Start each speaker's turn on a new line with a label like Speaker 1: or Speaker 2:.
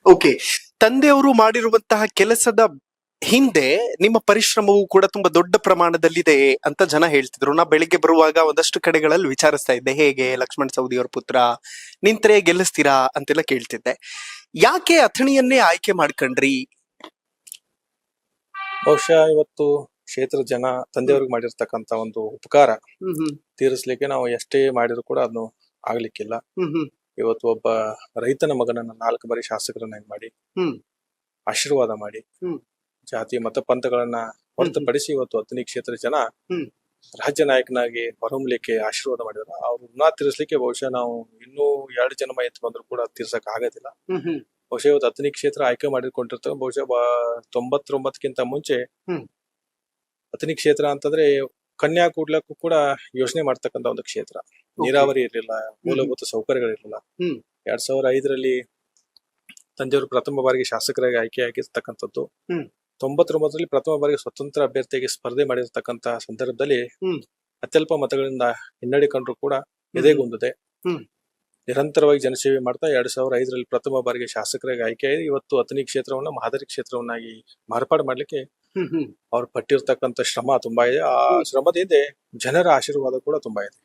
Speaker 1: Okay. ತಂದೆಯವರು ಮಾಡಿರುವಂತಹ ಕೆಲಸದ ಹಿಂದೆ ನಿಮ್ಮ ಪರಿಶ್ರಮವು ಕೂಡ ತುಂಬಾ ದೊಡ್ಡ ಪ್ರಮಾಣದಲ್ಲಿದೆ ಅಂತ ಜನ ಹೇಳ್ತಿದ್ರು. ನಾ ಬೆಳಿಗ್ಗೆ ಬರುವಾಗ ಒಂದಷ್ಟು ಕಡೆಗಳಲ್ಲಿ ವಿಚಾರಿಸ್ತಾ ಇದ್ದೆ, ಹೇಗೆ ಲಕ್ಷ್ಮಣ್ ಸವದಿ ಅವ್ರ ಪುತ್ರ ನಿಂತ್ರೆ ಗೆಲ್ಲಿಸ್ತೀರಾ ಅಂತೆಲ್ಲ ಕೇಳ್ತಿದ್ದೆ. ಯಾಕೆ ಅಥಣಿಯನ್ನೇ ಆಯ್ಕೆ ಮಾಡ್ಕೊಂಡ್ರಿ?
Speaker 2: ಬಹುಶಃ ಇವತ್ತು ಕ್ಷೇತ್ರ ಜನ ತಂದೆಯವ್ರಿಗೆ ಮಾಡಿರ್ತಕ್ಕಂತ ಒಂದು ಉಪಕಾರ
Speaker 1: ಹ್ಮ್
Speaker 2: ತೀರಿಸ್ಲಿಕ್ಕೆ ನಾವು ಎಷ್ಟೇ ಮಾಡಿದ್ರು ಕೂಡ ಅದನ್ನು ಆಗ್ಲಿಕ್ಕಿಲ್ಲ.
Speaker 1: ಹ್ಮ್ ಹ್ಮ್
Speaker 2: ಇವತ್ತು ಒಬ್ಬ ರೈತನ ಮಗನನ್ನ 4 ಬಾರಿ ಶಾಸಕರನ್ನಾಗಿ ಮಾಡಿ
Speaker 1: ಹ್ಮ್
Speaker 2: ಆಶೀರ್ವಾದ ಮಾಡಿ
Speaker 1: ಹ್ಮ್
Speaker 2: ಜಾತಿ ಮತ ಪಂಥಗಳನ್ನ ಹೊರತುಪಡಿಸಿ ಇವತ್ತು ಅಥಣಿ ಕ್ಷೇತ್ರ ಜನ
Speaker 1: ಹ್ಮ್
Speaker 2: ರಾಜ್ಯ ನಾಯಕನಾಗಿ ಹೊರಹೊಮ್ಮಲಿಕ್ಕೆ ಆಶೀರ್ವಾದ ಮಾಡಿದ್ರು. ಅವ್ರ ಋಣ ತೀರಿಸ್ಲಿಕ್ಕೆ ಬಹುಶಃ ನಾವು ಇನ್ನೂ 2 ಜನ್ಮ ಎತ್ತು ಬಂದ್ರು ಕೂಡ ತೀರ್ಸಕ್ ಆಗೋದಿಲ್ಲ.
Speaker 1: ಹ್ಮ್ ಹ್ಮ್
Speaker 2: ಬಹುಶಃ ಇವತ್ತು ಅಥಣಿ ಕ್ಷೇತ್ರ ಆಯ್ಕೆ ಮಾಡಿಕೊಂಡಿರ್ತಕ್ಕ ಬಹುಶಃ 99ಕ್ಕಿಂತ ಮುಂಚೆ
Speaker 1: ಹ್ಮ್.
Speaker 2: ಅಥಣಿ ಕ್ಷೇತ್ರ ಅಂತಂದ್ರೆ ಕನ್ಯಾ ಕೂಡ್ಲಕ್ಕೂ ಕೂಡ ಯೋಚನೆ ಮಾಡ್ತಕ್ಕಂತ ಒಂದು ಕ್ಷೇತ್ರ. ನೀರಾವರಿ ಇರ್ಲಿಲ್ಲ, ಮೂಲಭೂತ ಸೌಕರ್ಯಗಳಿರ್ಲಿಲ್ಲ.
Speaker 1: ಹ್ಮ್.
Speaker 2: 2005ರಲ್ಲಿ ತಂದೆಯವರು ಪ್ರಥಮ ಬಾರಿಗೆ ಶಾಸಕರಾಗಿ ಆಯ್ಕೆಯಾಗಿರ್ತಕ್ಕಂಥದ್ದು.
Speaker 1: ಹ್ಮ್.
Speaker 2: 99ರಲ್ಲಿ ಪ್ರಥಮ ಬಾರಿಗೆ ಸ್ವತಂತ್ರ ಅಭ್ಯರ್ಥಿಯಾಗಿ ಸ್ಪರ್ಧೆ ಮಾಡಿರ್ತಕ್ಕಂತ ಸಂದರ್ಭದಲ್ಲಿ
Speaker 1: ಹ್ಮ್.
Speaker 2: ಅತ್ಯಲ್ಪ ಮತಗಳಿಂದ ಹಿನ್ನಡೆ ಕಂಡ್ರು ಕೂಡ ಎದೆಗುಂದಿದೆ.
Speaker 1: ಹ್ಮ್.
Speaker 2: ನಿರಂತರವಾಗಿ ಜನಸೇವೆ ಮಾಡ್ತಾ 2005ರಲ್ಲಿ ಪ್ರಥಮ ಬಾರಿಗೆ ಶಾಸಕರಾಗಿ ಆಯ್ಕೆಯಾಗಿ ಇವತ್ತು ಅಥಣಿ ಕ್ಷೇತ್ರವನ್ನ ಮಾದರಿ ಕ್ಷೇತ್ರವನ್ನಾಗಿ ಮಾರ್ಪಾಡು ಮಾಡ್ಲಿಕ್ಕೆ
Speaker 1: ಹ್ಮ್ ಹ್ಮ್
Speaker 2: ಅವ್ರು ಪಟ್ಟಿರ್ತಕ್ಕಂಥ ಶ್ರಮ ತುಂಬಾ ಇದೆ. ಆ ಶ್ರಮದ ಹಿಂದೆ ಜನರ ಆಶೀರ್ವಾದ ಕೂಡ ತುಂಬಾ ಇದೆ.